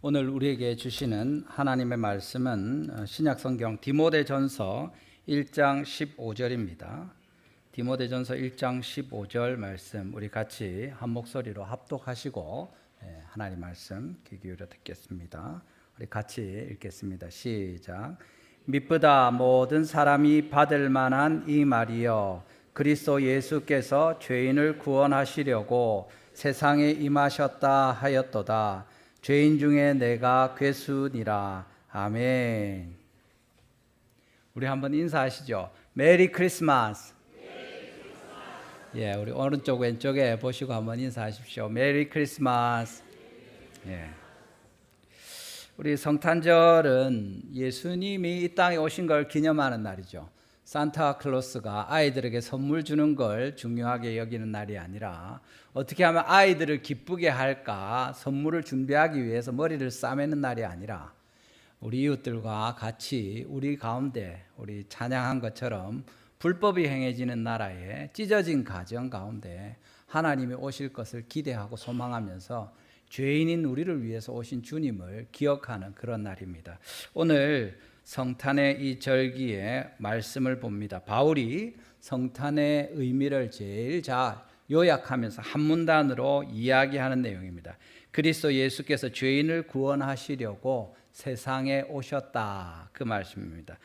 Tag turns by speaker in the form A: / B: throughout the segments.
A: 오늘 우리에게 주시는 하나님의 말씀은 신약성경 디모데전서 1장 15절입니다. 디모데전서 1장 15절 말씀 우리 같이 한 목소리로 합독하시고 하나님 말씀 귀 기울여 듣겠습니다. 우리 같이 읽겠습니다. 시작. 미쁘다 모든 사람이 받을 만한 이 말이여, 그리스도 예수께서 죄인을 구원하시려고 세상에 임하셨다 하였도다. 죄인 중에 내가 괴수니라. 아멘. 우리 한번 인사하시죠. 메리 크리스마스. 예, 우리 오른쪽 왼쪽에 보시고 한번 인사하십시오. 메리 크리스마스. 예. 우리 성탄절은 예수님이 이 땅에 오신 걸 기념하는 날이죠. 산타클로스가 아이들에게 선물 주는 걸 중요하게 여기는 날이 아니라 어떻게 하면 아이들을 기쁘게 할까 선물을 준비하기 위해서 머리를 싸매는 날이 아니라 우리 이웃들과 같이 우리 가운데 우리 찬양한 것처럼 불법이 행해지는 나라에 찢어진 가정 가운데 하나님이 오실 것을 기대하고 소망하면서 죄인인 우리를 위해서 오신 주님을 기억하는 그런 날입니다. 오늘 성탄의 이 절기에 말씀을 봅니다. 바울이 성탄의 의미를 제일 잘 요약하면서 한 문단으로 이야기하는 내용입니다. 그리스도 예수께서 죄인을 구원하시려고 세상에 오셨다, 그 말씀입니다.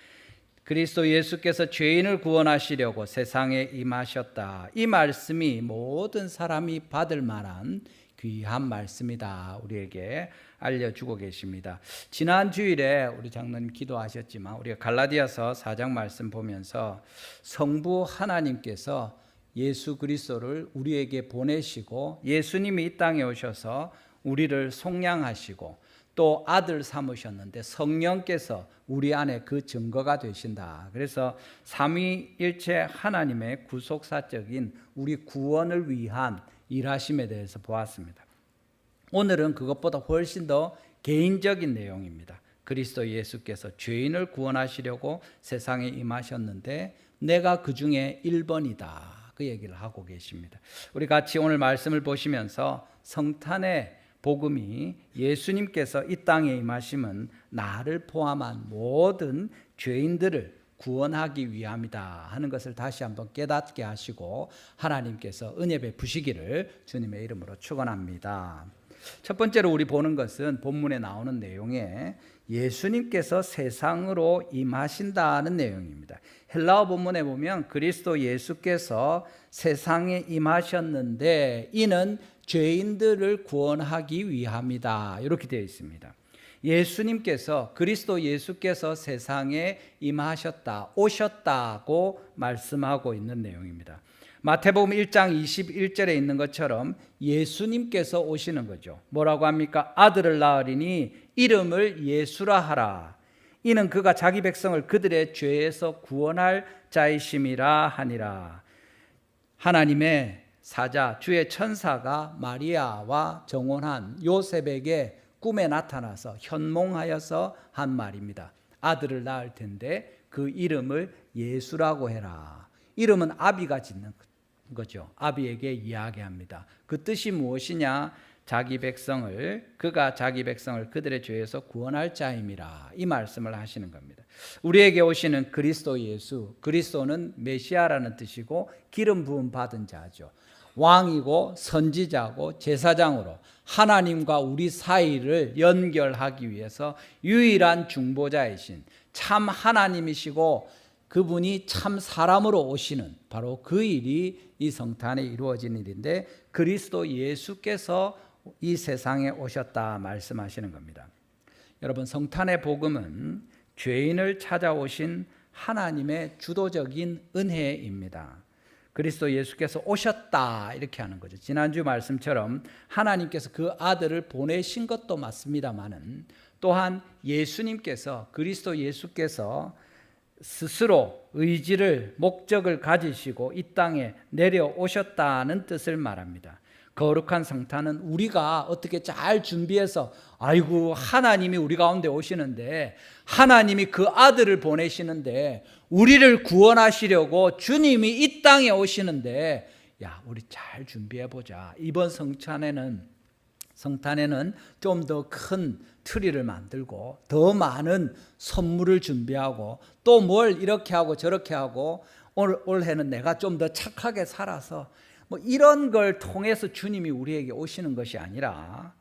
A: 그리스도 예수께서 죄인을 구원하시려고 세상에 임하셨다. 이 말씀이 모든 사람이 받을 만한 귀한 말씀이다, 우리에게 알려주고 계십니다. 지난 주일에 우리 장로님 기도하셨지만 우리가 갈라디아서 4장 말씀 보면서 성부 하나님께서 예수 그리스도를 우리에게 보내시고 예수님이 이 땅에 오셔서 우리를 속량하시고 또 아들 삼으셨는데 성령께서 우리 안에 그 증거가 되신다. 그래서 삼위일체 하나님의 구속사적인 우리 구원을 위한 일하심에 대해서 보았습니다. 오늘은 그것보다 훨씬 더 개인적인 내용입니다. 그리스도 예수께서 죄인을 구원하시려고 세상에 임하셨는데 내가 그 중에 1번이다, 그 얘기를 하고 계십니다. 우리 같이 오늘 말씀을 보시면서 성탄의 복음이 예수님께서 이 땅에 임하심은 나를 포함한 모든 죄인들을 구원하기 위함이다 하는 것을 다시 한번 깨닫게 하시고 하나님께서 은혜 베푸시기를 주님의 이름으로 축원합니다. 첫 번째로 우리 보는 것은 본문에 나오는 내용에 예수님께서 세상으로 임하신다는 내용입니다. 헬라어 본문에 보면 그리스도 예수께서 세상에 임하셨는데 이는 죄인들을 구원하기 위함이다, 이렇게 되어 있습니다. 예수님께서 그리스도 예수께서 세상에 임하셨다, 오셨다고 말씀하고 있는 내용입니다. 마태복음 1장 21절에 있는 것처럼 예수님께서 오시는 거죠. 뭐라고 합니까? 아들을 낳으리니 이름을 예수라 하라. 이는 그가 자기 백성을 그들의 죄에서 구원할 자이심이라 하니라. 하나님의 사자 주의 천사가 마리아와 정혼한 요셉에게 꿈에 나타나서 현몽하여서 한 말입니다. 아들을 낳을 텐데 그 이름을 예수라고 해라. 이름은 아비가 짓는 거죠. 아비에게 이야기합니다. 그 뜻이 무엇이냐? 그가 자기 백성을 그들의 죄에서 구원할 자임이라, 이 말씀을 하시는 겁니다. 우리에게 오시는 그리스도 예수, 그리스도는 메시아라는 뜻이고 기름 부음 받은 자죠. 왕이고 선지자고 제사장으로 하나님과 우리 사이를 연결하기 위해서 유일한 중보자이신 참 하나님이시고 그분이 참 사람으로 오시는 바로 그 일이 이 성탄에 이루어진 일인데 그리스도 예수께서 이 세상에 오셨다 말씀하시는 겁니다. 여러분, 성탄의 복음은 죄인을 찾아오신 하나님의 주도적인 은혜입니다. 그리스도 예수께서 오셨다, 이렇게 하는 거죠. 지난주 말씀처럼 하나님께서 그 아들을 보내신 것도 맞습니다만은 또한 예수님께서 그리스도 예수께서 스스로 의지를 목적을 가지시고 이 땅에 내려오셨다는 뜻을 말합니다. 거룩한 성탄은 우리가 어떻게 잘 준비해서 아이고 하나님이 우리 가운데 오시는데 하나님이 그 아들을 보내시는데 우리를 구원하시려고 주님이 이 땅에 오시는데 야, 우리 잘 준비해 보자. 이번 성탄에는 성탄에는 좀 더 큰 트리를 만들고 더 많은 선물을 준비하고 또 뭘 이렇게 하고 저렇게 하고 올해는 내가 좀 더 착하게 살아서 뭐 이런 걸 통해서 주님이 우리에게 오시는 것이 아니라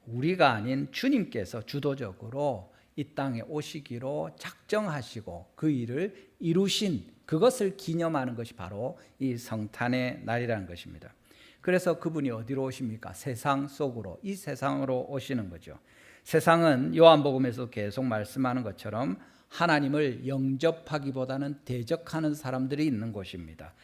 A: 우리가 아닌 주님께서 주도적으로 이 땅에 오시기로 작정하시고 그 일을 이루신 그것을 기념하는 것이 바로 이 성탄의 날이라는 것입니다. 그래서 그분이 어디로 오십니까? 세상 속으로, 이 세상으로 오시는 거죠. 세상은 요한복음에서 계속 말씀하는 것처럼 하나님을 영접하기보다는 대적하는 사람들이 있는 곳입니다.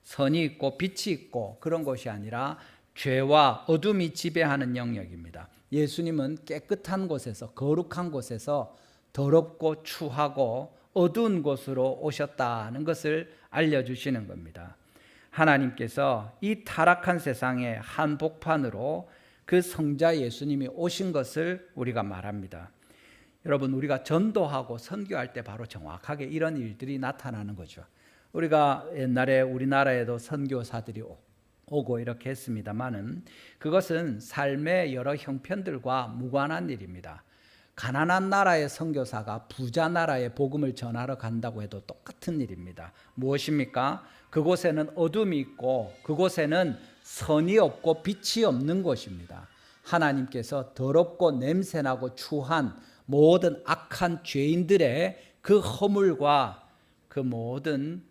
A: 선이 있고 빛이 있고 그런 곳이 아니라 죄와 어둠이 지배하는 영역입니다. 예수님은 깨끗한 곳에서, 거룩한 곳에서 더럽고 추하고 어두운 곳으로 오셨다는 것을 알려주시는 겁니다. 하나님께서 이 타락한 세상의 한복판으로 그 성자 예수님이 오신 것을 우리가 말합니다. 여러분, 우리가 전도하고 선교할 때 바로 정확하게 이런 일들이 나타나는 거죠. 우리가 옛날에 우리나라에도 선교사들이 오고 이렇게 했습니다만은 그것은 삶의 여러 형편들과 무관한 일입니다. 가난한 나라의 선교사가 부자 나라의 복음을 전하러 간다고 해도 똑같은 일입니다. 무엇입니까? 그곳에는 어둠이 있고 그곳에는 선이 없고 빛이 없는 곳입니다. 하나님께서 더럽고 냄새나고 추한 모든 악한 죄인들의 그 허물과 그 모든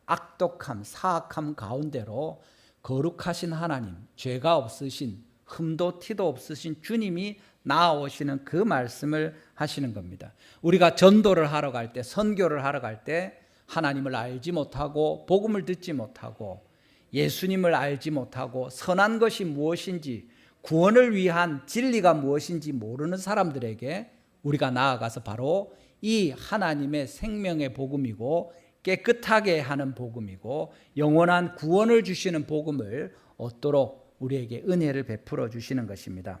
A: 악독함, 사악함 가운데로 거룩하신 하나님, 죄가 없으신, 흠도 티도 없으신 주님이 나아오시는 그 말씀을 하시는 겁니다. 우리가 전도를 하러 갈 때, 선교를 하러 갈 때 하나님을 알지 못하고 복음을 듣지 못하고 예수님을 알지 못하고 선한 것이 무엇인지, 구원을 위한 진리가 무엇인지 모르는 사람들에게 우리가 나아가서 바로 이 하나님의 생명의 복음이고 깨끗하게 하는 복음이고 영원한 구원을 주시는 복음을 얻도록 우리에게 은혜를 베풀어 주시는 것입니다.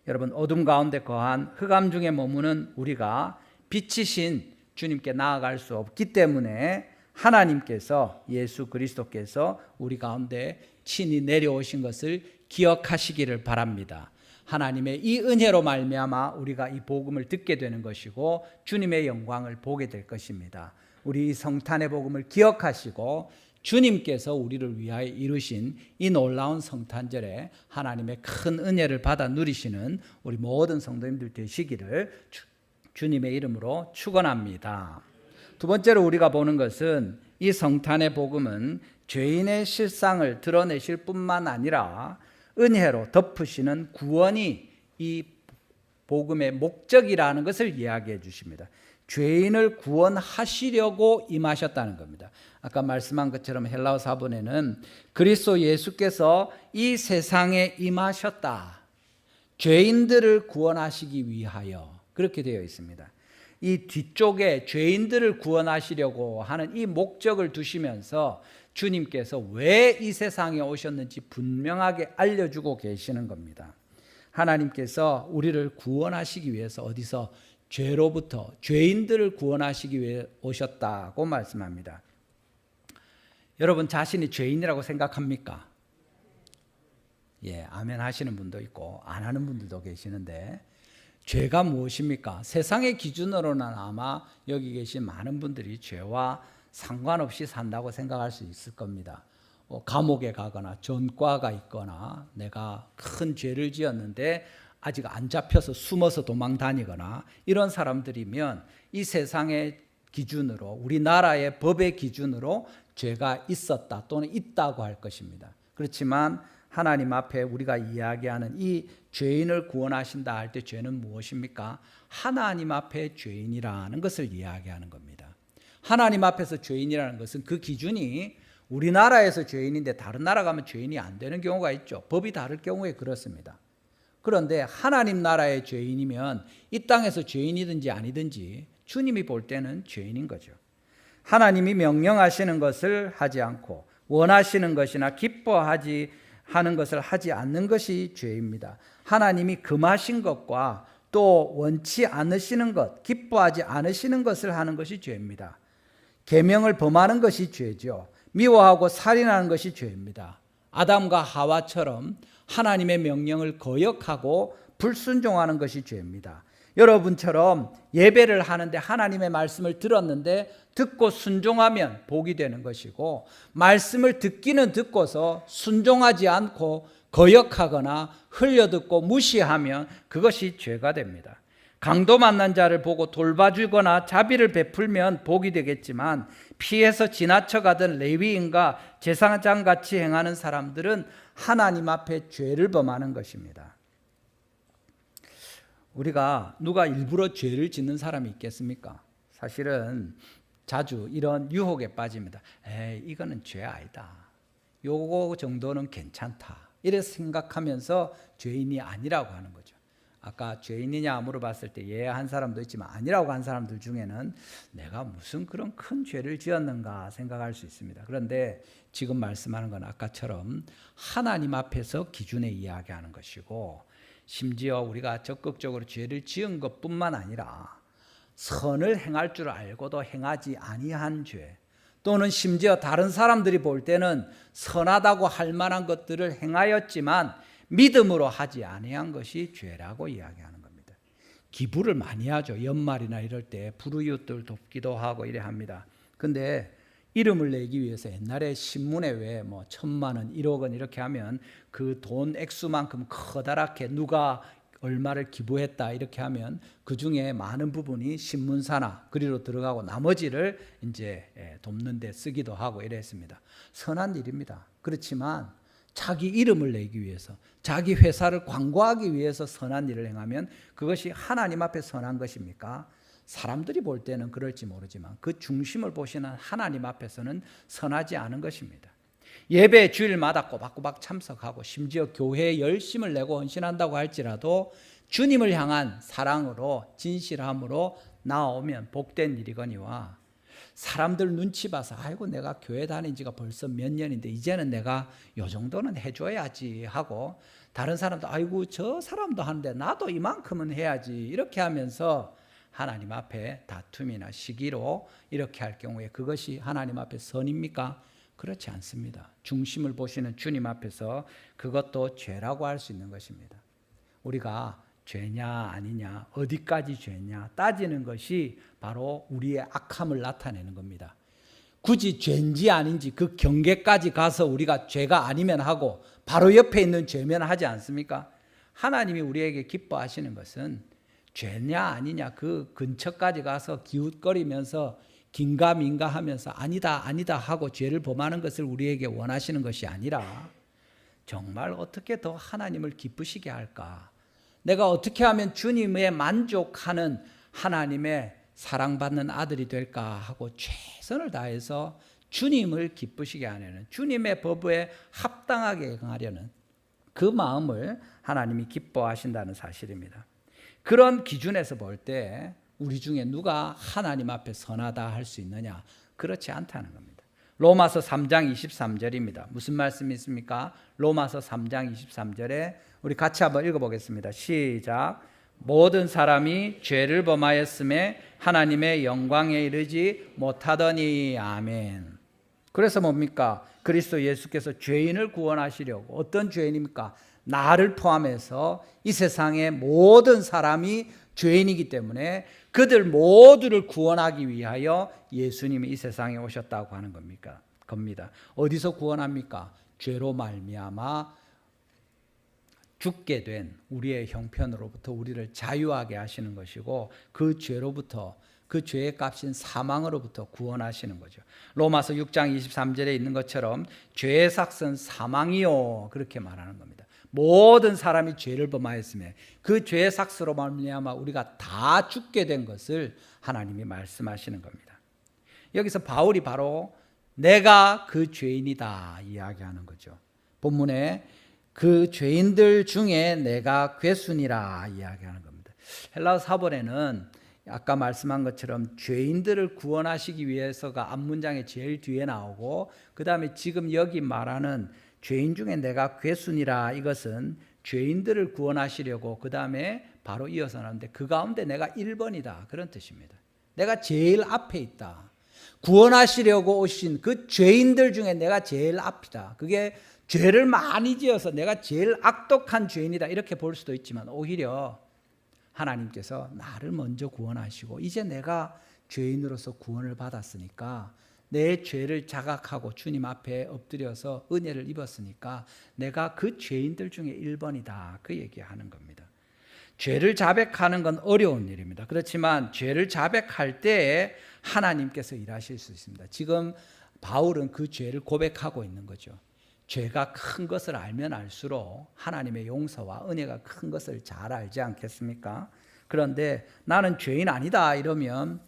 A: 여러분, 어둠 가운데 거한 흑암 중에 머무는 우리가 빛이신 주님께 나아갈 수 없기 때문에 하나님께서, 예수 그리스도께서 우리 가운데 친히 내려오신 것을 기억하시기를 바랍니다. 하나님의 이 은혜로 말미암아 우리가 이 복음을 듣게 되는 것이고 주님의 영광을 보게 될 것입니다. 우리 이 성탄의 복음을 기억하시고 주님께서 우리를 위하여 이루신 이 놀라운 성탄절에 하나님의 큰 은혜를 받아 누리시는 우리 모든 성도님들 되시기를 주님의 이름으로 축원합니다. 두 번째로 우리가 보는 것은 이 성탄의 복음은 죄인의 실상을 드러내실 뿐만 아니라 은혜로 덮으시는 구원이 이 복음의 목적이라는 것을 이야기해 주십니다. 죄인을 구원하시려고 임하셨다는 겁니다. 아까 말씀한 것처럼 헬라어 사본에는 그리스도 예수께서 이 세상에 임하셨다. 죄인들을 구원하시기 위하여 그렇게 되어 있습니다. 이 뒤쪽에 죄인들을 구원하시려고 하는 이 목적을 두시면서 주님께서 왜 이 세상에 오셨는지 분명하게 알려주고 계시는 겁니다. 하나님께서 우리를 구원하시기 위해서 어디서 죄로부터 죄인들을 구원하시기 위해 오셨다고 말씀합니다. 여러분 자신이 죄인이라고 생각합니까? 예, 아멘 하시는 분도 있고 안 하는 분들도 계시는데 죄가 무엇입니까? 세상의 기준으로는 아마 여기 계신 많은 분들이 죄와 상관없이 산다고 생각할 수 있을 겁니다. 감옥에 가거나 전과가 있거나 내가 큰 죄를 지었는데 아직 안 잡혀서 숨어서 도망 다니거나 이런 사람들이면 이 세상의 기준으로 우리나라의 법의 기준으로 죄가 있었다 또는 있다고 할 것입니다. 그렇지만 하나님 앞에 우리가 이야기하는 이 죄인을 구원하신다 할 때 죄는 무엇입니까? 하나님 앞에 죄인이라는 것을 이야기하는 겁니다. 하나님 앞에서 죄인이라는 것은 그 기준이 우리나라에서 죄인인데 다른 나라 가면 죄인이 안 되는 경우가 있죠. 법이 다를 경우에 그렇습니다. 그런데 하나님 나라의 죄인이면 이 땅에서 죄인이든지 아니든지 주님이 볼 때는 죄인인 거죠. 하나님이 명령하시는 것을 하지 않고 원하시는 것이나 기뻐하지 하는 것을 하지 않는 것이 죄입니다. 하나님이 금하신 것과 또 원치 않으시는 것, 기뻐하지 않으시는 것을 하는 것이 죄입니다. 계명을 범하는 것이 죄죠. 미워하고 살인하는 것이 죄입니다. 아담과 하와처럼 하나님의 명령을 거역하고 불순종하는 것이 죄입니다. 여러분처럼 예배를 하는데 하나님의 말씀을 들었는데 듣고 순종하면 복이 되는 것이고, 말씀을 듣기는 듣고서 순종하지 않고 거역하거나 흘려듣고 무시하면 그것이 죄가 됩니다. 강도 만난 자를 보고 돌봐주거나 자비를 베풀면 복이 되겠지만, 피해서 지나쳐가던 레위인과 제사장같이 행하는 사람들은 하나님 앞에 죄를 범하는 것입니다. 우리가 누가 일부러 죄를 짓는 사람이 있겠습니까? 사실은 자주 이런 유혹에 빠집니다. 이거는 죄 아니다. 요거 정도는 괜찮다. 이래 생각하면서 죄인이 아니라고 하는 거죠. 아까 죄인이냐 물어봤을 때 예 한 사람도 있지만 아니라고 한 사람들 중에는 내가 무슨 그런 큰 죄를 지었는가 생각할 수 있습니다. 그런데 지금 말씀하는 건 아까처럼 하나님 앞에서 기준에 이야기하는 것이고, 심지어 우리가 적극적으로 죄를 지은 것뿐만 아니라 선을 행할 줄 알고도 행하지 아니한 죄, 또는 심지어 다른 사람들이 볼 때는 선하다고 할 만한 것들을 행하였지만 믿음으로 하지 아니한 것이 죄라고 이야기하는 겁니다. 기부를 많이 하죠. 연말이나 이럴 때 불우이웃들 돕기도 하고 이래 합니다. 근데 이름을 내기 위해서 옛날에 신문에 왜 1,000만 원, 1억 원 이렇게 하면 그 돈 액수만큼 커다랗게 누가 얼마를 기부했다 이렇게 하면 그 중에 많은 부분이 신문사나 그리로 들어가고 나머지를 이제 돕는 데 쓰기도 하고 이랬습니다. 선한 일입니다. 그렇지만 자기 이름을 내기 위해서, 자기 회사를 광고하기 위해서 선한 일을 행하면 그것이 하나님 앞에 선한 것입니까? 사람들이 볼 때는 그럴지 모르지만 그 중심을 보시는 하나님 앞에서는 선하지 않은 것입니다. 예배 주일마다 꼬박꼬박 참석하고 심지어 교회에 열심을 내고 헌신한다고 할지라도 주님을 향한 사랑으로 진실함으로 나오면 복된 일이거니와, 사람들 눈치 봐서 아이고 내가 교회 다닌 지가 벌써 몇 년인데 이제는 내가 요 정도는 해줘야지 하고, 다른 사람도 아이고 저 사람도 하는데 나도 이만큼은 해야지 이렇게 하면서 하나님 앞에 다툼이나 시기로 이렇게 할 경우에 그것이 하나님 앞에 선입니까? 그렇지 않습니다. 중심을 보시는 주님 앞에서 그것도 죄라고 할 수 있는 것입니다. 우리가 죄냐 아니냐, 어디까지 죄냐 따지는 것이 바로 우리의 악함을 나타내는 겁니다. 굳이 죄인지 아닌지 그 경계까지 가서 우리가 죄가 아니면 하고 바로 옆에 있는 죄면 하지 않습니까? 하나님이 우리에게 기뻐하시는 것은 죄냐 아니냐 그 근처까지 가서 기웃거리면서 긴가민가 하면서 아니다 아니다 하고 죄를 범하는 것을 우리에게 원하시는 것이 아니라, 정말 어떻게 더 하나님을 기쁘시게 할까, 내가 어떻게 하면 주님의 만족하는 하나님의 사랑받는 아들이 될까 하고 최선을 다해서 주님을 기쁘시게 하려는, 주님의 법에 합당하게 행하려는 그 마음을 하나님이 기뻐하신다는 사실입니다. 그런 기준에서 볼 때 우리 중에 누가 하나님 앞에 선하다 할 수 있느냐? 그렇지 않다는 겁니다. 로마서 3장 23절입니다. 무슨 말씀이 있습니까? 로마서 3장 23절에 우리 같이 한번 읽어보겠습니다. 시작. 모든 사람이 죄를 범하였음에 하나님의 영광에 이르지 못하더니. 아멘. 그래서 뭡니까? 그리스도 예수께서 죄인을 구원하시려고, 어떤 죄인입니까? 나를 포함해서 이 세상의 모든 사람이 죄인이기 때문에 그들 모두를 구원하기 위하여 예수님이 이 세상에 오셨다고 하는 겁니다. 어디서 구원합니까? 죄로 말미암아 죽게 된 우리의 형편으로부터 우리를 자유하게 하시는 것이고, 그 죄로부터, 그 죄의 값인 사망으로부터 구원하시는 거죠. 로마서 6장 23절에 있는 것처럼 죄의 삭은 사망이요, 그렇게 말하는 겁니다. 모든 사람이 죄를 범하였음에 그 죄의 삭스로 말미암아 우리가 다 죽게 된 것을 하나님이 말씀하시는 겁니다. 여기서 바울이 바로 내가 그 죄인이다 이야기하는 거죠. 본문에 그 죄인들 중에 내가 괴순이라 이야기하는 겁니다. 헬라어 사본에는 아까 말씀한 것처럼 죄인들을 구원하시기 위해서가 앞문장에 제일 뒤에 나오고, 그 다음에 지금 여기 말하는 죄인 중에 내가 괴순이라, 이것은 죄인들을 구원하시려고 그 다음에 바로 이어서 나오는데 그 가운데 내가 1번이다 그런 뜻입니다. 내가 제일 앞에 있다. 구원하시려고 오신 그 죄인들 중에 내가 제일 앞이다. 그게 죄를 많이 지어서 내가 제일 악독한 죄인이다 이렇게 볼 수도 있지만 오히려 하나님께서 나를 먼저 구원하시고 이제 내가 죄인으로서 구원을 받았으니까 내 죄를 자각하고 주님 앞에 엎드려서 은혜를 입었으니까 내가 그 죄인들 중에 1번이다 그 얘기하는 겁니다. 죄를 자백하는 건 어려운 일입니다. 그렇지만 죄를 자백할 때에 하나님께서 일하실 수 있습니다. 지금 바울은 그 죄를 고백하고 있는 거죠. 죄가 큰 것을 알면 알수록 하나님의 용서와 은혜가 큰 것을 잘 알지 않겠습니까? 그런데 나는 죄인 아니다 이러면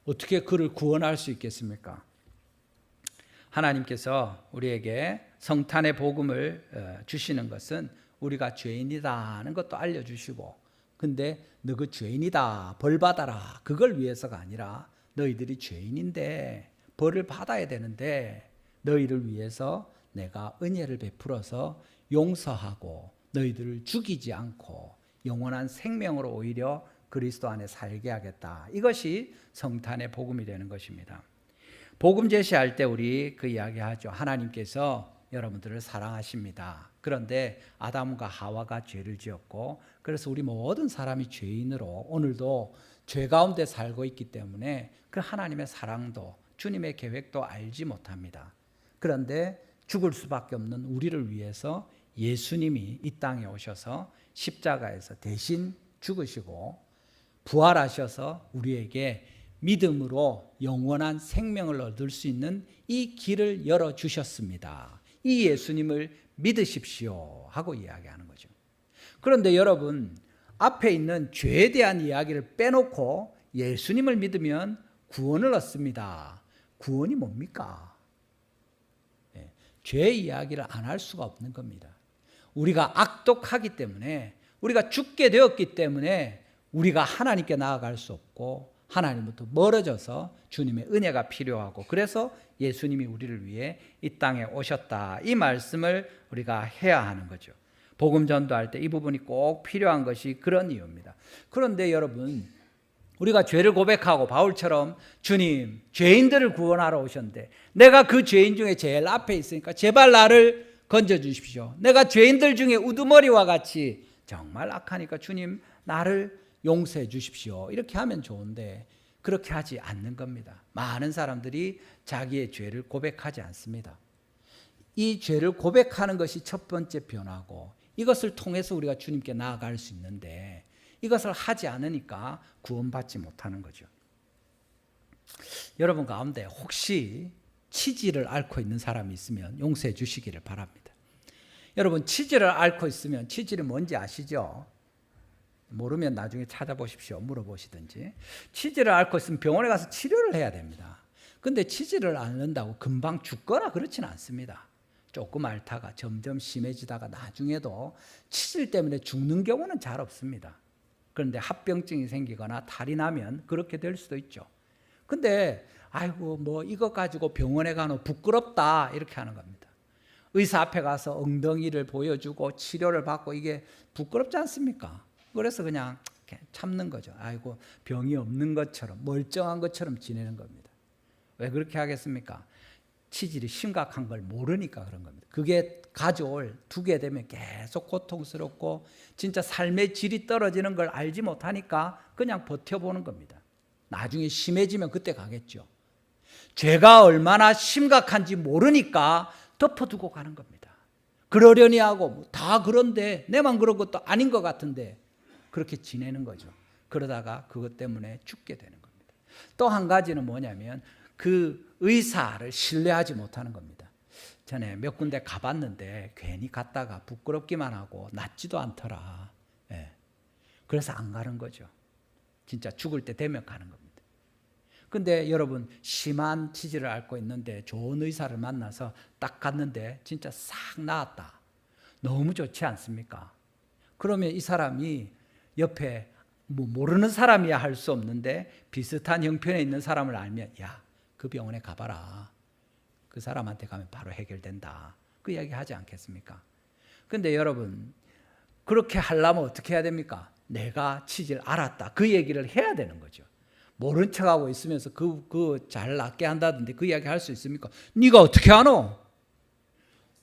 A: 어떻게 그를 구원할 수 있겠습니까? 하나님께서 우리에게 성탄의 복음을 주시는 것은 우리가 죄인이다는 것도 알려주시고 근데 너 그 죄인이다 벌 받아라 그걸 위해서가 아니라 너희들이 죄인인데 벌을 받아야 되는데 너희를 위해서 내가 은혜를 베풀어서 용서하고 너희들을 죽이지 않고 영원한 생명으로 오히려 그리스도 안에 살게 하겠다. 이것이 성탄의 복음이 되는 것입니다. 복음 제시할 때 우리 그 이야기하죠. 하나님께서 여러분들을 사랑하십니다. 그런데 아담과 하와가 죄를 지었고 그래서 우리 모든 사람이 죄인으로 오늘도 죄 가운데 살고 있기 때문에 그 하나님의 사랑도 주님의 계획도 알지 못합니다. 그런데 죽을 수밖에 없는 우리를 위해서 예수님이 이 땅에 오셔서 십자가에서 대신 죽으시고 부활하셔서 우리에게 믿음으로 영원한 생명을 얻을 수 있는 이 길을 열어주셨습니다. 이 예수님을 믿으십시오 하고 이야기하는 거죠. 그런데 여러분 앞에 있는 죄에 대한 이야기를 빼놓고 예수님을 믿으면 구원을 얻습니다. 구원이 뭡니까? 죄 이야기를 안 할 수가 없는 겁니다. 우리가 악독하기 때문에 우리가 죽게 되었기 때문에 우리가 하나님께 나아갈 수 없고 하나님부터 멀어져서 주님의 은혜가 필요하고 그래서 예수님이 우리를 위해 이 땅에 오셨다. 이 말씀을 우리가 해야 하는 거죠. 복음 전도할 때 이 부분이 꼭 필요한 것이 그런 이유입니다. 그런데 여러분 우리가 죄를 고백하고 바울처럼 주님 죄인들을 구원하러 오셨는데 내가 그 죄인 중에 제일 앞에 있으니까 제발 나를 건져주십시오. 내가 죄인들 중에 우두머리와 같이 정말 악하니까 주님 나를 용서해 주십시오. 이렇게 하면 좋은데 그렇게 하지 않는 겁니다. 많은 사람들이 자기의 죄를 고백하지 않습니다. 이 죄를 고백하는 것이 첫 번째 변화고 이것을 통해서 우리가 주님께 나아갈 수 있는데 이것을 하지 않으니까 구원받지 못하는 거죠. 여러분 가운데 혹시 치질을 앓고 있는 사람이 있으면 용서해 주시기를 바랍니다. 여러분 치질을 앓고 있으면 치질이 뭔지 아시죠? 모르면 나중에 찾아보십시오. 물어보시든지. 치질을 앓고 있으면 병원에 가서 치료를 해야 됩니다. 근데 치질을 앓는다고 금방 죽거나 그렇지는 않습니다. 조금 앓다가 점점 심해지다가 나중에도 치질 때문에 죽는 경우는 잘 없습니다. 그런데 합병증이 생기거나 탈이 나면 그렇게 될 수도 있죠. 근데 아이고 뭐 이거 가지고 병원에 가노 부끄럽다 이렇게 하는 겁니다. 의사 앞에 가서 엉덩이를 보여주고 치료를 받고 이게 부끄럽지 않습니까? 그래서 그냥 참는 거죠. 아이고 병이 없는 것처럼 멀쩡한 것처럼 지내는 겁니다. 왜 그렇게 하겠습니까? 치질이 심각한 걸 모르니까 그런 겁니다. 그게 두게 되면 계속 고통스럽고 진짜 삶의 질이 떨어지는 걸 알지 못하니까 그냥 버텨보는 겁니다. 나중에 심해지면 그때 가겠죠. 죄가 얼마나 심각한지 모르니까 덮어두고 가는 겁니다. 그러려니 하고 다 그런데 내만 그런 것도 아닌 것 같은데 그렇게 지내는 거죠. 그러다가 그것 때문에 죽게 되는 겁니다. 또 한 가지는 뭐냐면 그 의사를 신뢰하지 못하는 겁니다. 전에 몇 군데 가봤는데 괜히 갔다가 부끄럽기만 하고 낫지도 않더라. 그래서 안 가는 거죠. 진짜 죽을 때 되면 가는 겁니다. 근데 여러분 심한 치질을 앓고 있는데 좋은 의사를 만나서 딱 갔는데 진짜 싹 나았다. 너무 좋지 않습니까? 그러면 이 사람이 옆에 모르는 사람이야 할 수 없는데 비슷한 형편에 있는 사람을 알면 야, 그 병원에 가봐라. 그 사람한테 가면 바로 해결된다. 그 이야기 하지 않겠습니까? 근데 여러분 그렇게 하려면 어떻게 해야 됩니까? 내가 치질 알았다. 그 얘기를 해야 되는 거죠. 모른 척하고 있으면서 그 잘 낫게 한다던데 그 이야기 할 수 있습니까? 네가 어떻게 아노?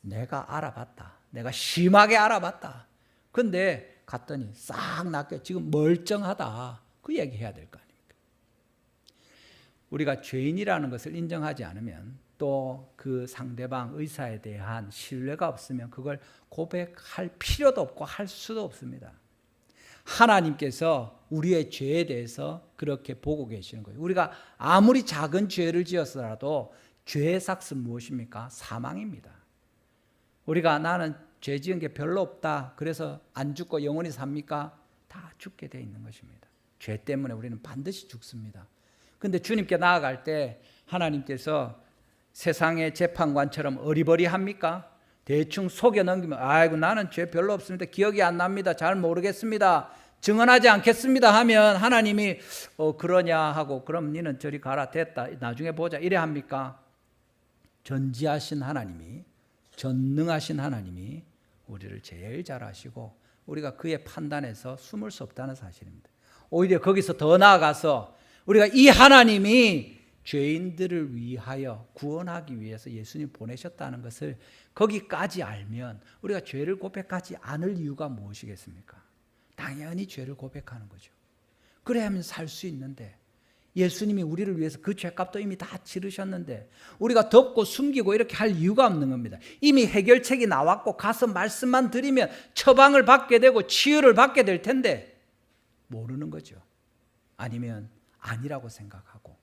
A: 내가 알아봤다. 내가 심하게 알아봤다. 근데 갔더니 싹 낫게 지금 멀쩡하다. 그 얘기해야 될 거 아닙니까? 우리가 죄인이라는 것을 인정하지 않으면 또 그 상대방 의사에 대한 신뢰가 없으면 그걸 고백할 필요도 없고 할 수도 없습니다. 하나님께서 우리의 죄에 대해서 그렇게 보고 계시는 거예요. 우리가 아무리 작은 죄를 지었더라도 죄의 삭은 무엇입니까? 사망입니다. 우리가 나는 죄 지은 게 별로 없다. 그래서 안 죽고 영원히 삽니까? 다 죽게 돼 있는 것입니다. 죄 때문에 우리는 반드시 죽습니다. 그런데 주님께 나아갈 때 하나님께서 세상의 재판관처럼 어리버리합니까? 대충 속여 넘기면 아이고 나는 죄 별로 없습니다. 기억이 안 납니다. 잘 모르겠습니다. 증언하지 않겠습니다 하면 하나님이 그러냐 하고 그럼 니는 저리 가라 됐다 나중에 보자 이래 합니까? 전지하신 하나님이 전능하신 하나님이 우리를 제일 잘 아시고 우리가 그의 판단에서 숨을 수 없다는 사실입니다. 오히려 거기서 더 나아가서 우리가 이 하나님이 죄인들을 위하여 구원하기 위해서 예수님 보내셨다는 것을 거기까지 알면 우리가 죄를 고백하지 않을 이유가 무엇이겠습니까? 당연히 죄를 고백하는 거죠. 그래야만 살 수 있는데 예수님이 우리를 위해서 그 죄값도 이미 다 치르셨는데 우리가 덮고 숨기고 이렇게 할 이유가 없는 겁니다. 이미 해결책이 나왔고 가서 말씀만 드리면 처방을 받게 되고 치유를 받게 될 텐데 모르는 거죠. 아니면 아니라고 생각하고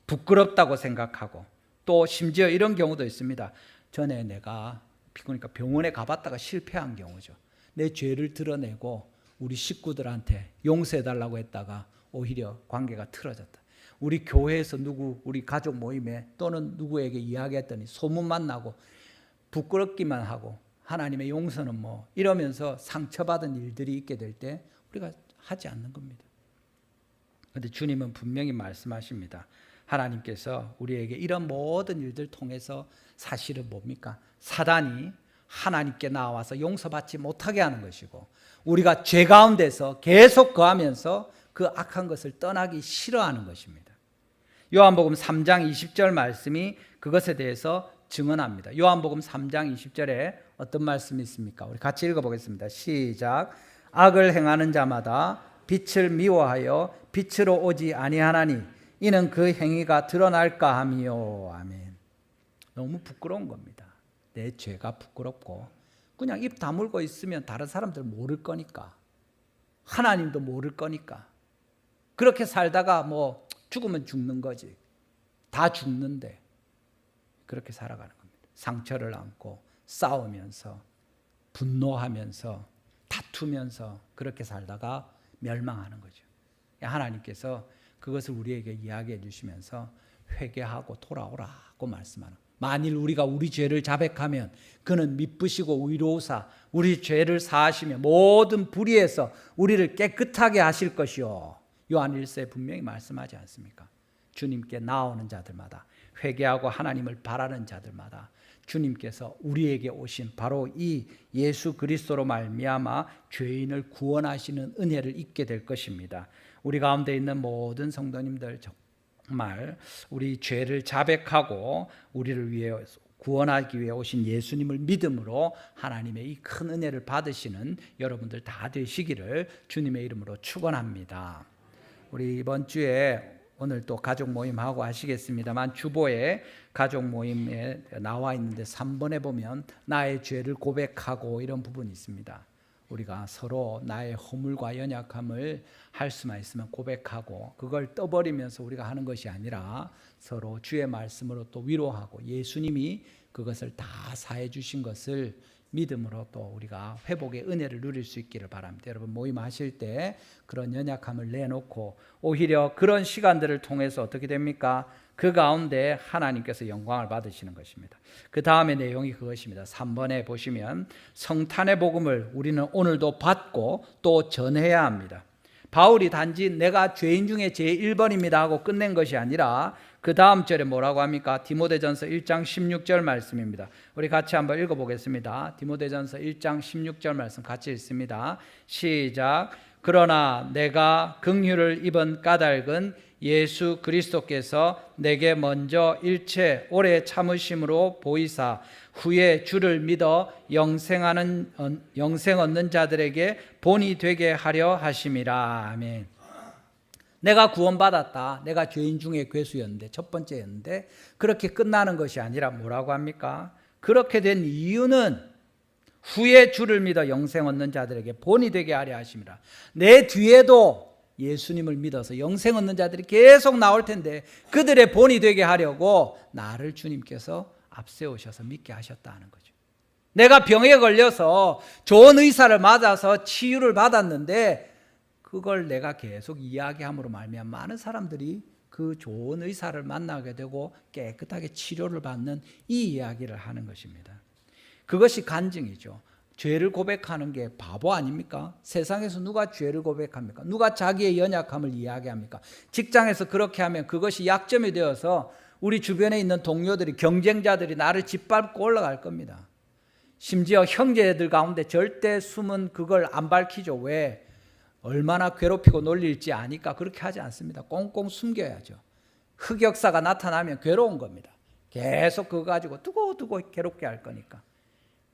A: 부끄럽다고 생각하고 또 심지어 이런 경우도 있습니다. 전에 내가 그러니까 병원에 가봤다가 실패한 경우죠. 내 죄를 드러내고 우리 식구들한테 용서해달라고 했다가 오히려 관계가 틀어졌다. 우리 교회에서 우리 가족 모임에 또는 누구에게 이야기했더니 소문만 나고 부끄럽기만 하고 하나님의 용서는 뭐 이러면서 상처받은 일들이 있게 될 때 우리가 하지 않는 겁니다. 그런데 주님은 분명히 말씀하십니다. 하나님께서 우리에게 이런 모든 일들 통해서 사실은 뭡니까? 사단이 하나님께 나와서 용서받지 못하게 하는 것이고 우리가 죄 가운데서 계속 거하면서 그 악한 것을 떠나기 싫어하는 것입니다. 요한복음 3장 20절 말씀이 그것에 대해서 증언합니다. 요한복음 3장 20절에 어떤 말씀이 있습니까? 우리 같이 읽어보겠습니다. 시작. 악을 행하는 자마다 빛을 미워하여 빛으로 오지 아니하나니 이는 그 행위가 드러날까 함이요. 아멘. 너무 부끄러운 겁니다. 내 죄가 부끄럽고 그냥 입 다물고 있으면 다른 사람들 모를 거니까 하나님도 모를 거니까 그렇게 살다가 뭐 죽으면 죽는 거지. 다 죽는데 그렇게 살아가는 겁니다. 상처를 안고 싸우면서 분노하면서 다투면서 그렇게 살다가 멸망하는 거죠. 하나님께서 그것을 우리에게 이야기해 주시면서 회개하고 돌아오라고 말씀하는 거예요. 만일 우리가 우리 죄를 자백하면 그는 미쁘시고 의로우사 우리 죄를 사하시며 모든 불의에서 우리를 깨끗하게 하실 것이요. 요한 1서에 분명히 말씀하지 않습니까? 주님께 나오는 자들마다 회개하고 하나님을 바라는 자들마다 주님께서 우리에게 오신 바로 이 예수 그리스도로 말미암아 죄인을 구원하시는 은혜를 입게 될 것입니다. 우리 가운데 있는 모든 성도님들 정말 우리 죄를 자백하고 우리를 위해 구원하기 위해 오신 예수님을 믿음으로 하나님의 이 큰 은혜를 받으시는 여러분들 다 되시기를 주님의 이름으로 축원합니다. 우리 이번 주에 오늘 또 가족 모임하고 하시겠습니다만 주보에 가족 모임에 나와 있는데 3번에 보면 나의 죄를 고백하고 이런 부분이 있습니다. 우리가 서로 나의 허물과 연약함을 할 수만 있으면 고백하고 그걸 떠버리면서 우리가 하는 것이 아니라 서로 주의 말씀으로 또 위로하고 예수님이 그것을 다 사해 주신 것을 믿음으로 또 우리가 회복의 은혜를 누릴 수 있기를 바랍니다. 여러분 모임하실 때 그런 연약함을 내놓고 오히려 그런 시간들을 통해서 어떻게 됩니까? 그 가운데 하나님께서 영광을 받으시는 것입니다. 그 다음의 내용이 그것입니다. 3번에 보시면 성탄의 복음을 우리는 오늘도 받고 또 전해야 합니다. 바울이 단지 내가 죄인 중에 제1번입니다 하고 끝낸 것이 아니라 그 다음 절에 뭐라고 합니까? 디모데전서 1장 16절 말씀입니다. 우리 같이 한번 읽어보겠습니다. 디모데전서 1장 16절 말씀 같이 읽습니다. 시작. 그러나 내가 긍휼을 입은 까닭은 예수 그리스도께서 내게 먼저 일체 오래 참으심으로 보이사 후에 주를 믿어 영생 얻는 자들에게 본이 되게 하려 하심이라. 아멘. 내가 구원받았다. 내가 죄인 중에 괴수였는데, 첫 번째였는데, 그렇게 끝나는 것이 아니라 뭐라고 합니까? 그렇게 된 이유는 후에 주를 믿어 영생 얻는 자들에게 본이 되게 하려 하심이라. 내 뒤에도 예수님을 믿어서 영생 얻는 자들이 계속 나올 텐데 그들의 본이 되게 하려고 나를 주님께서 앞세우셔서 믿게 하셨다는 거죠. 내가 병에 걸려서 좋은 의사를 맞아서 치유를 받았는데 그걸 내가 계속 이야기함으로 말미암아 많은 사람들이 그 좋은 의사를 만나게 되고 깨끗하게 치료를 받는 이 이야기를 하는 것입니다. 그것이 간증이죠. 죄를 고백하는 게 바보 아닙니까? 세상에서 누가 죄를 고백합니까? 누가 자기의 연약함을 이야기합니까? 직장에서 그렇게 하면 그것이 약점이 되어서 우리 주변에 있는 동료들이, 경쟁자들이 나를 짓밟고 올라갈 겁니다. 심지어 형제들 가운데 절대 숨은 그걸 안 밝히죠. 왜? 얼마나 괴롭히고 놀릴지 아니까 그렇게 하지 않습니다. 꽁꽁 숨겨야죠. 흑역사가 나타나면 괴로운 겁니다. 계속 그거 가지고 두고두고 괴롭게 할 거니까.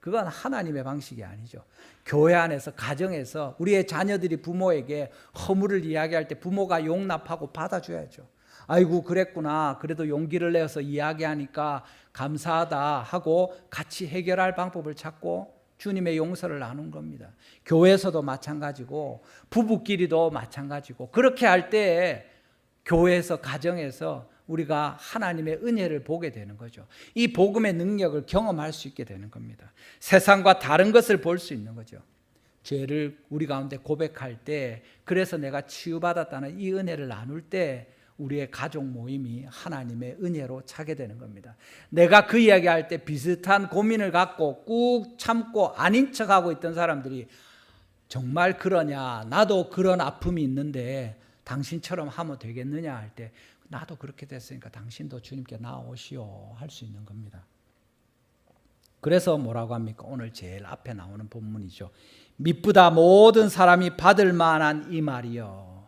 A: 그건 하나님의 방식이 아니죠. 교회 안에서, 가정에서 우리의 자녀들이 부모에게 허물을 이야기할 때 부모가 용납하고 받아줘야죠. 아이고 그랬구나, 그래도 용기를 내서 이야기하니까 감사하다 하고 같이 해결할 방법을 찾고 주님의 용서를 나눈 겁니다. 교회에서도 마찬가지고 부부끼리도 마찬가지고, 그렇게 할 때 교회에서, 가정에서 우리가 하나님의 은혜를 보게 되는 거죠. 이 복음의 능력을 경험할 수 있게 되는 겁니다. 세상과 다른 것을 볼 수 있는 거죠. 죄를 우리 가운데 고백할 때, 그래서 내가 치유받았다는 이 은혜를 나눌 때 우리의 가족 모임이 하나님의 은혜로 차게 되는 겁니다. 내가 그 이야기할 때 비슷한 고민을 갖고 꾹 참고 아닌 척하고 있던 사람들이 정말 그러냐, 나도 그런 아픔이 있는데 당신처럼 하면 되겠느냐 할 때 나도 그렇게 됐으니까 당신도 주님께 나오시오 할 수 있는 겁니다. 그래서 뭐라고 합니까? 오늘 제일 앞에 나오는 본문이죠. 미쁘다 모든 사람이 받을 만한 이 말이요.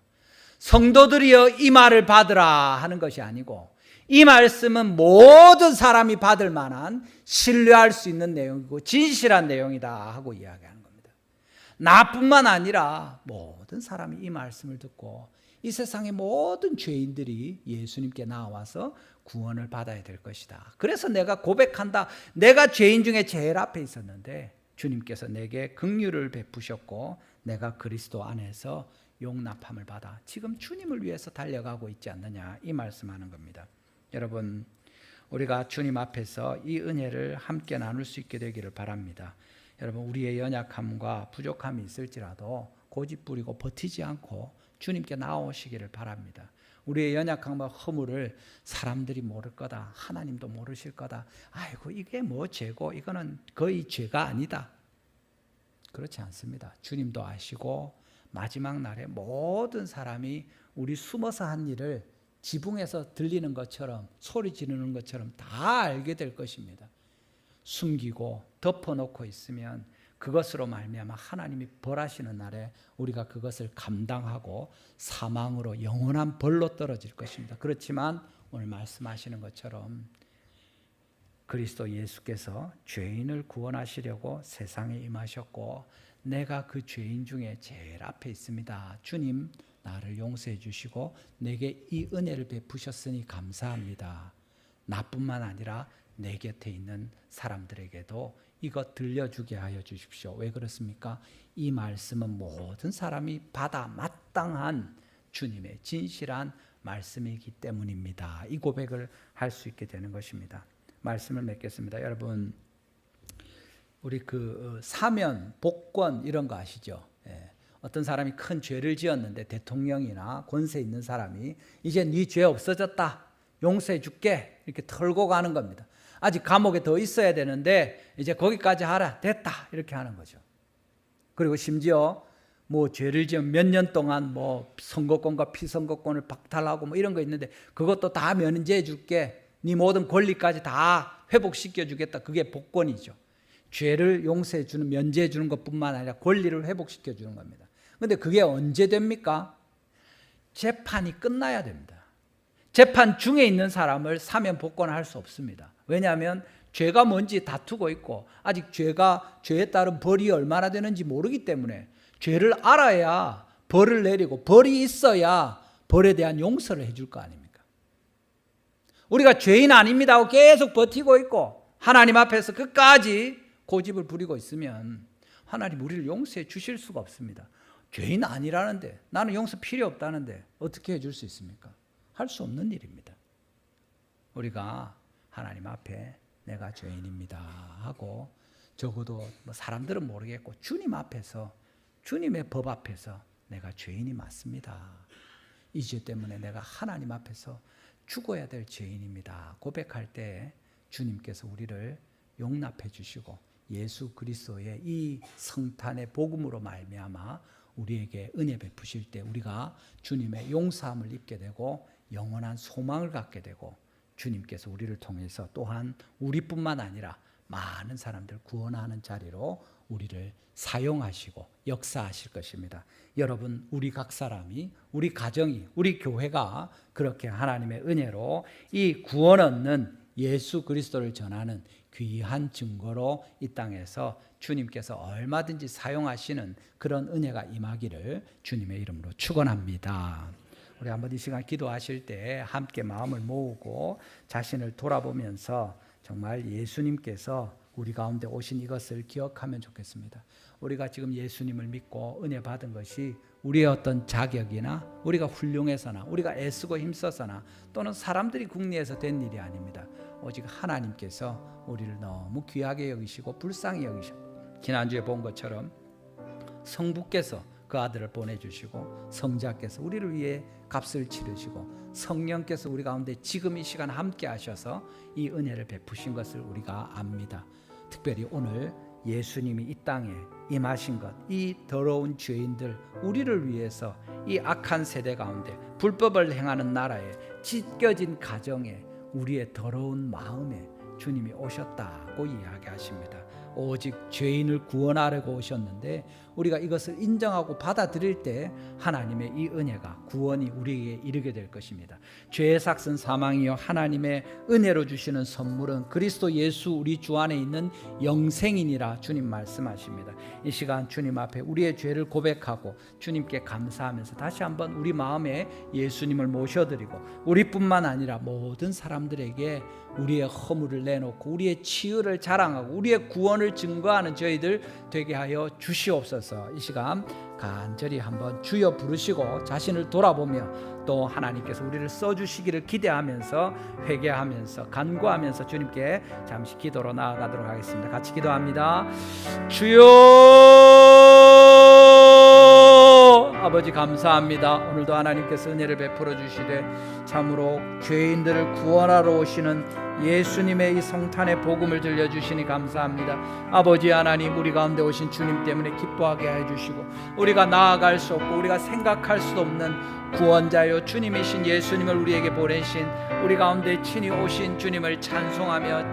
A: 성도들이여 이 말을 받으라 하는 것이 아니고, 이 말씀은 모든 사람이 받을 만한, 신뢰할 수 있는 내용이고 진실한 내용이다 하고 이야기하는 겁니다. 나뿐만 아니라 모든 사람이 이 말씀을 듣고 이 세상의 모든 죄인들이 예수님께 나와서 구원을 받아야 될 것이다. 그래서 내가 고백한다. 내가 죄인 중에 제일 앞에 있었는데 주님께서 내게 긍휼을 베푸셨고 내가 그리스도 안에서 용납함을 받아 지금 주님을 위해서 달려가고 있지 않느냐, 이 말씀하는 겁니다. 여러분, 우리가 주님 앞에서 이 은혜를 함께 나눌 수 있게 되기를 바랍니다. 여러분, 우리의 연약함과 부족함이 있을지라도 고집부리고 버티지 않고 주님께 나오시기를 바랍니다. 우리의 연약함과 허물을 사람들이 모를 거다, 하나님도 모르실 거다, 아이고 이게 뭐 죄고 이거는 거의 죄가 아니다, 그렇지 않습니다. 주님도 아시고 마지막 날에 모든 사람이 우리 숨어서 한 일을 지붕에서 들리는 것처럼, 소리 지르는 것처럼 다 알게 될 것입니다. 숨기고 덮어놓고 있으면 그것으로 말미암아 하나님이 벌하시는 날에 우리가 그것을 감당하고 사망으로 영원한 벌로 떨어질 것입니다. 그렇지만 오늘 말씀하시는 것처럼 그리스도 예수께서 죄인을 구원하시려고 세상에 임하셨고 내가 그 죄인 중에 제일 앞에 있습니다. 주님, 나를 용서해 주시고 내게 이 은혜를 베푸셨으니 감사합니다. 나뿐만 아니라 내 곁에 있는 사람들에게도 이것 들려주게 하여 주십시오. 왜 그렇습니까? 이 말씀은 모든 사람이 받아 마땅한 주님의 진실한 말씀이기 때문입니다. 이 고백을 할 수 있게 되는 것입니다. 말씀을 맺겠습니다. 여러분, 우리 그 사면, 복권 이런 거 아시죠? 예. 어떤 사람이 큰 죄를 지었는데 대통령이나 권세 있는 사람이 이제 네 죄 없어졌다, 용서해 줄게 이렇게 털고 가는 겁니다. 아직 감옥에 더 있어야 되는데 이제 거기까지 하라, 됐다 이렇게 하는 거죠. 그리고 심지어 뭐 죄를 지은 몇 년 동안 뭐 선거권과 피선거권을 박탈하고 뭐 이런 거 있는데 그것도 다 면제해 줄게, 네 모든 권리까지 다 회복시켜 주겠다. 그게 복권이죠. 죄를 용서해 주는, 면제해 주는 것뿐만 아니라 권리를 회복시켜 주는 겁니다. 근데 그게 언제 됩니까? 재판이 끝나야 됩니다. 재판 중에 있는 사람을 사면 복권할 수 없습니다. 왜냐하면 죄가 뭔지 다투고 있고 아직 죄에 따른 벌이 얼마나 되는지 모르기 때문에 죄를 알아야 벌을 내리고 벌이 있어야 벌에 대한 용서를 해줄 거 아닙니까? 우리가 죄인 아닙니다 하고 계속 버티고 있고 하나님 앞에서 끝까지 고집을 부리고 있으면 하나님 우리를 용서해 주실 수가 없습니다. 죄인 아니라는데, 나는 용서 필요 없다는데 어떻게 해줄 수 있습니까? 할 수 없는 일입니다. 우리가 하나님 앞에 내가 죄인입니다 하고, 적어도 뭐 사람들은 모르겠고 주님 앞에서, 주님의 법 앞에서 내가 죄인이 맞습니다. 이 죄 때문에 내가 하나님 앞에서 죽어야 될 죄인입니다 고백할 때 주님께서 우리를 용납해 주시고 예수 그리스도의 이 성탄의 복음으로 말미암아 우리에게 은혜 베푸실 때 우리가 주님의 용서함을 입게 되고 영원한 소망을 갖게 되고, 주님께서 우리를 통해서 또한 우리뿐만 아니라 많은 사람들 구원하는 자리로 우리를 사용하시고 역사하실 것입니다. 여러분, 우리 각 사람이, 우리 가정이, 우리 교회가 그렇게 하나님의 은혜로 이 구원 얻는 예수 그리스도를 전하는 귀한 증거로 이 땅에서 주님께서 얼마든지 사용하시는 그런 은혜가 임하기를 주님의 이름으로 축원합니다. 우리 한번 이 시간 기도하실 때 함께 마음을 모으고 자신을 돌아보면서 정말 예수님께서 우리 가운데 오신 이것을 기억하면 좋겠습니다. 우리가 지금 예수님을 믿고 은혜 받은 것이 우리의 어떤 자격이나 우리가 훌륭해서나 우리가 애쓰고 힘써서나 또는 사람들이 궁리해서 된 일이 아닙니다. 오직 하나님께서 우리를 너무 귀하게 여기시고 불쌍히 여기시고, 지난주에 본 것처럼 성부께서 그 아들을 보내주시고 성자께서 우리를 위해 값을 치르시고 성령께서 우리 가운데 지금 이 시간 함께 하셔서 이 은혜를 베푸신 것을 우리가 압니다. 특별히 오늘 예수님이 이 땅에 임하신 것, 이 더러운 죄인들, 우리를 위해서 이 악한 세대 가운데 불법을 행하는 나라에, 찢겨진 가정에, 우리의 더러운 마음에 주님이 오셨다고 이야기하십니다. 오직 죄인을 구원하려고 오셨는데 우리가 이것을 인정하고 받아들일 때 하나님의 이 은혜가, 구원이 우리에게 이르게 될 것입니다. 죄의 삭은 사망이요 하나님의 은혜로 주시는 선물은 그리스도 예수 우리 주 안에 있는 영생이니라 주님 말씀하십니다. 이 시간 주님 앞에 우리의 죄를 고백하고 주님께 감사하면서 다시 한번 우리 마음에 예수님을 모셔드리고 우리뿐만 아니라 모든 사람들에게 우리의 허물을 내놓고 우리의 치유를 자랑하고 우리의 구원을 증거하는 저희들 되게 하여 주시옵소서. 이 시간 간절히 한번 주여 부르시고 자신을 돌아보며 또 하나님께서 우리를 써주시기를 기대하면서 회개하면서 간구하면서 주님께 잠시 기도로 나아가도록 하겠습니다. 같이 기도합니다. 주여 아버지 감사합니다. 오늘도 하나님께서 은혜를 베풀어 주시되 참으로 죄인들을 구원하러 오시는 예수님의 이 성탄의 복음을 들려주시니 감사합니다. 아버지 하나님, 우리 가운데 오신 주님 때문에 기뻐하게 해주시고 우리가 나아갈 수 없고 우리가 생각할 수 없는 구원자요 주님이신 예수님을 우리에게 보내신 우리 가운데 친히 오신 주님을 찬송하며